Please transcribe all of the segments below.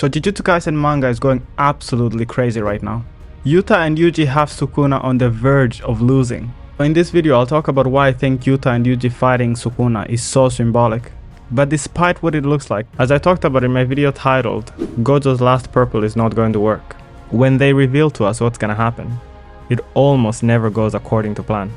So Jujutsu Kaisen manga is going absolutely crazy right now. Yuta and Yuji have Sukuna on the verge of losing. In this video I'll talk about why I think Yuta and Yuji fighting Sukuna is so symbolic. But despite what it looks like, as I talked about in my video titled Gojo's last purple is not going to work, when they reveal to us what's gonna happen, it almost never goes according to plan.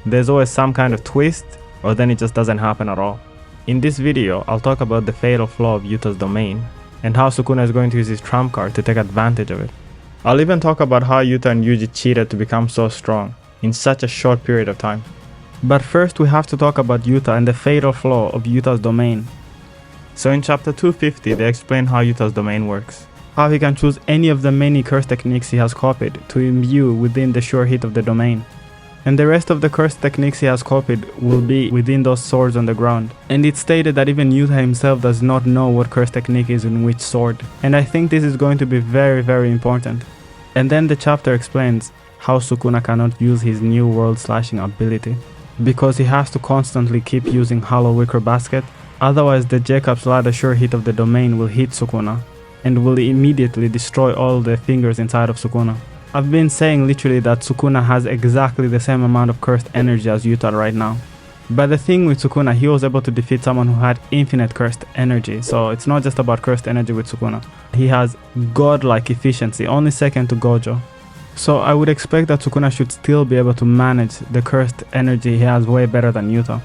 There's always some kind of twist, or then it just doesn't happen at all. In this video I'll talk about the fatal flaw of Yuta's domain, and how Sukuna is going to use his trump card to take advantage of it. I'll even talk about how Yuta and Yuji cheated to become so strong in such a short period of time. But first we have to talk about Yuta and the fatal flaw of Yuta's domain. So in chapter 250 they explain how Yuta's domain works. How he can choose any of the many curse techniques he has copied to imbue within the sure hit of the domain. And the rest of the curse techniques he has copied will be within those swords on the ground. And it's stated that even Yuta himself does not know what curse technique is in which sword. And I think this is going to be very important. And then the chapter explains how Sukuna cannot use his new world slashing ability, because he has to constantly keep using Hollow Wicker Basket, otherwise the Jacob's Ladder sure hit of the domain will hit Sukuna, and will immediately destroy all the fingers inside of Sukuna. I've been saying literally that Sukuna has exactly the same amount of cursed energy as Yuta right now. But the thing with Sukuna, he was able to defeat someone who had infinite cursed energy, so it's not just about cursed energy with Sukuna. He has godlike efficiency, only second to Gojo. So I would expect that Sukuna should still be able to manage the cursed energy he has way better than Yuta.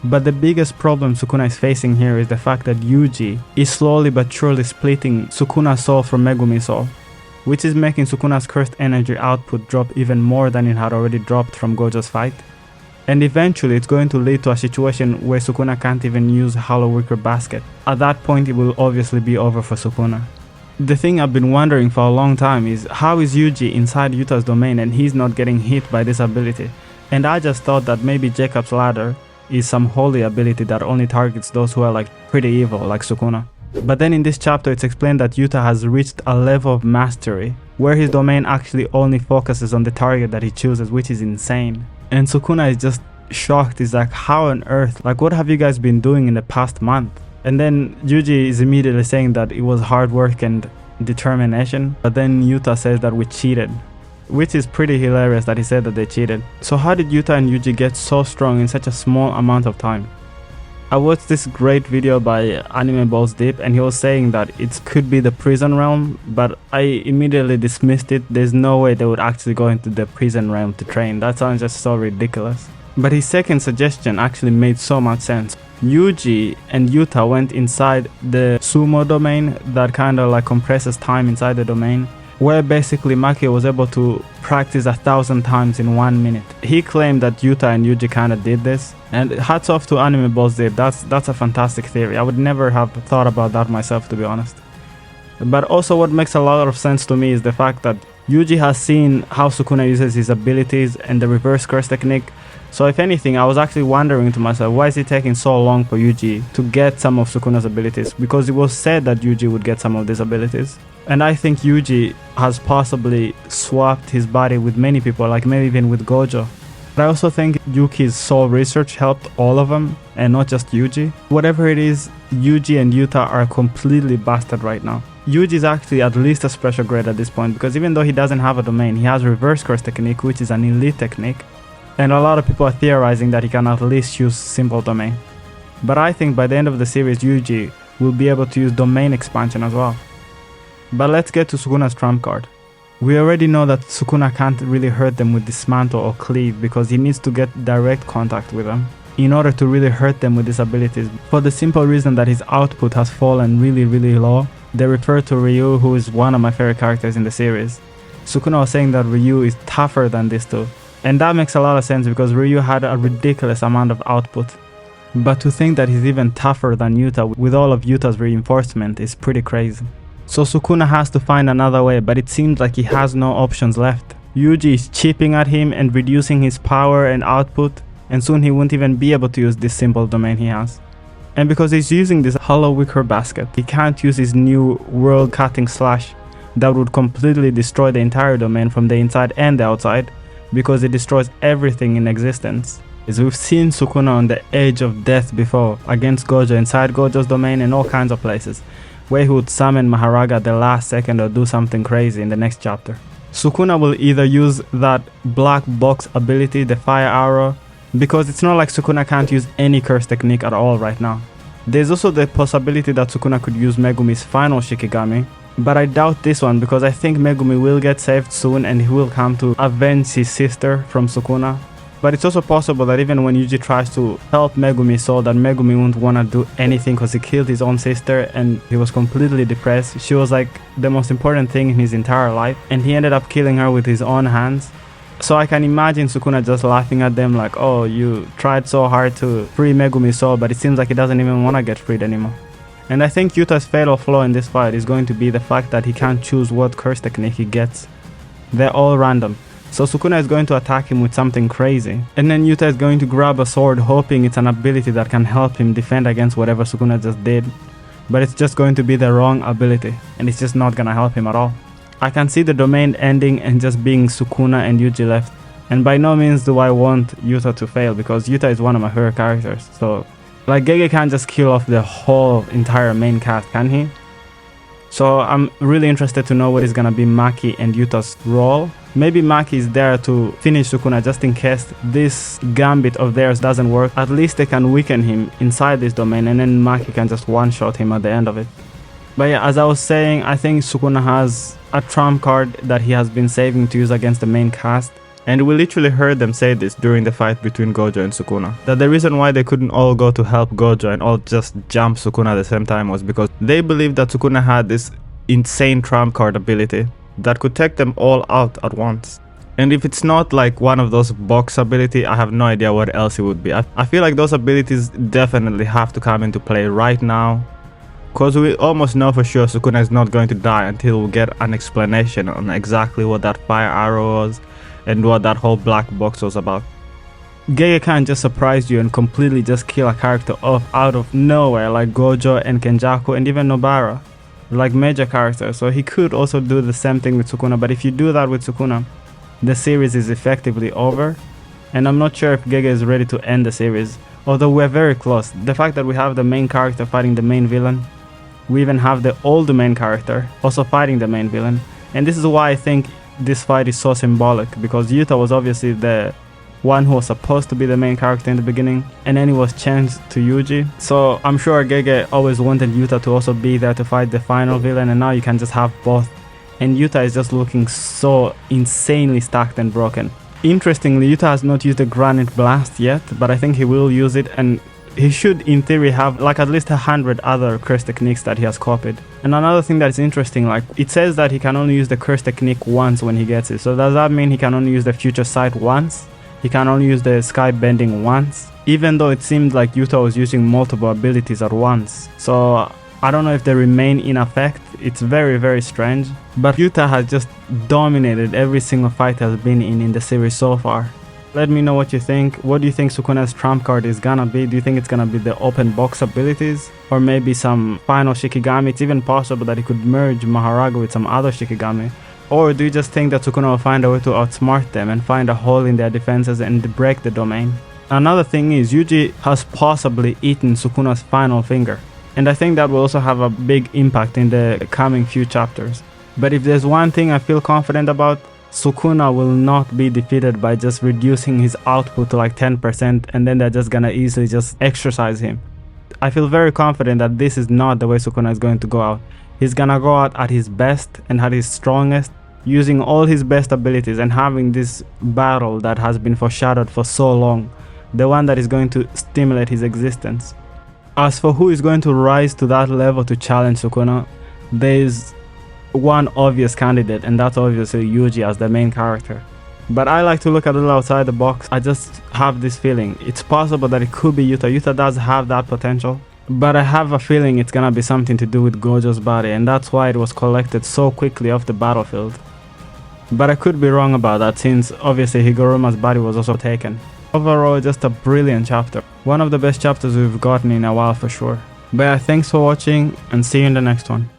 But the biggest problem Sukuna is facing here is the fact that Yuji is slowly but surely splitting Sukuna's soul from Megumi's soul, which is making Sukuna's cursed energy output drop even more than it had already dropped from Gojo's fight. And eventually it's going to lead to a situation where Sukuna can't even use Hollow Wicker Basket. At that point it will obviously be over for Sukuna. The thing I've been wondering for a long time is how is Yuji inside Yuta's domain and he's not getting hit by this ability? And I just thought that maybe Jacob's Ladder is some holy ability that only targets those who are like pretty evil like Sukuna. But then in this chapter it's explained that Yuta has reached a level of mastery where his domain actually only focuses on the target that he chooses, which is insane. And Sukuna is just shocked. He's like, how on earth? Like, what have you guys been doing in the past month? And then Yuji is immediately saying that it was hard work and determination. But then Yuta says that we cheated, which is pretty hilarious that he said that they cheated. So how did Yuta and Yuji get so strong in such a small amount of time? I watched this great video by Anime Balls Deep and he was saying that it could be the prison realm, but I immediately dismissed it. There's no way they would actually go into the prison realm to train. That sounds just so ridiculous. But his second suggestion actually made so much sense. Yuji and Yuta went inside the sumo domain that kind of like compresses time inside the domain, where basically Maki was able to practice 1,000 times in 1 minute. He claimed that Yuta and Yuji kinda did this, and hats off to Anime Balls Deep. That's a fantastic theory. I would never have thought about that myself, to be honest. But also what makes a lot of sense to me is the fact that Yuji has seen how Sukuna uses his abilities and the reverse curse technique. So if anything, I was actually wondering to myself, why is it taking so long for Yuji to get some of Sukuna's abilities? Because it was said that Yuji would get some of these abilities. And I think Yuji has possibly swapped his body with many people, like maybe even with Gojo. But I also think Yuki's soul research helped all of them, and not just Yuji. Whatever it is, Yuji and Yuta are completely busted right now. Yuji is actually at least a special grade at this point, because even though he doesn't have a domain, he has reverse curse technique, which is an elite technique. And a lot of people are theorizing that he can at least use simple domain. But I think by the end of the series, Yuji will be able to use domain expansion as well. But let's get to Sukuna's trump card. We already know that Sukuna can't really hurt them with dismantle or cleave, because he needs to get direct contact with them in order to really hurt them with his abilities, for the simple reason that his output has fallen really low. They refer to Ryu, who is one of my favorite characters in the series. Sukuna was saying that Ryu is tougher than these two, and that makes a lot of sense because Ryu had a ridiculous amount of output. But to think that he's even tougher than Yuta with all of Yuta's reinforcement is pretty crazy. So Sukuna has to find another way, but it seems like he has no options left. Yuji is chipping at him and reducing his power and output, and soon he won't even be able to use this simple domain he has. And because he's using this Hollow Wicker Basket, he can't use his new world cutting slash that would completely destroy the entire domain from the inside and the outside, because it destroys everything in existence. As we've seen Sukuna on the edge of death before, against Gojo, inside Gojo's domain and all kinds of places. where he would summon Maharaga at the last second or do something crazy in the next chapter. Sukuna will either use that black box ability, the fire arrow, because it's not like Sukuna can't use any curse technique at all right now. There's also the possibility that Sukuna could use Megumi's final Shikigami, but I doubt this one because I think Megumi will get saved soon and he will come to avenge his sister from Sukuna. But it's also possible that even when Yuji tries to help Megumi, so that Megumi won't want to do anything because he killed his own sister and he was completely depressed. She was like the most important thing in his entire life and he ended up killing her with his own hands. So I can imagine Sukuna just laughing at them like, oh, you tried so hard to free Megumi's soul, but it seems like he doesn't even want to get freed anymore. And I think Yuta's fatal flaw in this fight is going to be the fact that he can't choose what curse technique he gets. They're all random. So Sukuna is going to attack him with something crazy, and then Yuta is going to grab a sword hoping it's an ability that can help him defend against whatever Sukuna just did, but it's just going to be the wrong ability and it's just not gonna help him at all. I can see the domain ending and just being Sukuna and Yuji left, and by no means do I want Yuta to fail because Yuta is one of my favorite characters. So like Gege can't just kill off the whole entire main cast, can he? So I'm really interested to know what is gonna be Maki and Yuta's role. Maybe Maki is there to finish Sukuna just in case this gambit of theirs doesn't work. At least they can weaken him inside this domain and then Maki can just one-shot him at the end of it. But yeah, as I was saying, I think Sukuna has a trump card that he has been saving to use against the main cast. And we literally heard them say this during the fight between Gojo and Sukuna, that the reason why they couldn't all go to help Gojo and all just jump Sukuna at the same time was because they believed that Sukuna had this insane trump card ability that could take them all out at once. And if it's not like one of those box ability, I have no idea what else it would be. I feel like those abilities definitely have to come into play right now, because we almost know for sure Sukuna is not going to die until we get an explanation on exactly what that fire arrow was and what that whole black box was about. Gege can't just surprise you and completely just kill a character off out of nowhere like Gojo and Kenjaku and even Nobara, like major characters. So he could also do the same thing with Sukuna, but if you do that with Sukuna, the series is effectively over, and I'm not sure if Gege is ready to end the series, although we're very close. The fact that we have the main character fighting the main villain, we even have the old main character also fighting the main villain, and this is why I think this fight is so symbolic, because Yuta was obviously the one who was supposed to be the main character in the beginning, and then he was changed to Yuji. So I'm sure Gege always wanted Yuta to also be there to fight the final villain, and now you can just have both. And Yuta is just looking so insanely stacked and broken. Interestingly, Yuta has not used the Granite Blast yet, but I think he will use it, and he should in theory have like at least 100 other curse techniques that he has copied. And another thing that's interesting, like it says that he can only use the curse technique once when he gets it. So does that mean he can only use the future sight once? He can only use the sky bending once? Even though it seemed like Yuta was using multiple abilities at once. So I don't know if they remain in effect. It's very, very strange. But Yuta has just dominated every single fight he has been in the series so far. Let me know what you think. What do you think Sukuna's trump card is gonna be? Do you think it's gonna be the open box abilities? Or maybe some final Shikigami? It's even possible that he could merge Maharaga with some other Shikigami. Or do you just think that Sukuna will find a way to outsmart them and find a hole in their defenses and break the domain? Another thing is, Yuji has possibly eaten Sukuna's final finger. And I think that will also have a big impact in the coming few chapters. But if there's one thing I feel confident about, Sukuna will not be defeated by just reducing his output to like 10% and then they're just gonna easily just exercise him. I feel very confident that this is not the way Sukuna is going to go out. He's gonna go out at his best and at his strongest, using all his best abilities and having this battle that has been foreshadowed for so long, the one that is going to stimulate his existence. As for who is going to rise to that level to challenge Sukuna, there's one obvious candidate, and that's obviously Yuji as the main character. But I like to look a little outside the box. I just have this feeling. It's possible that it could be Yuta. Yuta does have that potential. But I have a feeling it's gonna be something to do with Gojo's body, and that's why it was collected so quickly off the battlefield. But I could be wrong about that, since obviously Higoruma's body was also taken. Overall, just a brilliant chapter. One of the best chapters we've gotten in a while for sure. But yeah, thanks for watching, and see you in the next one.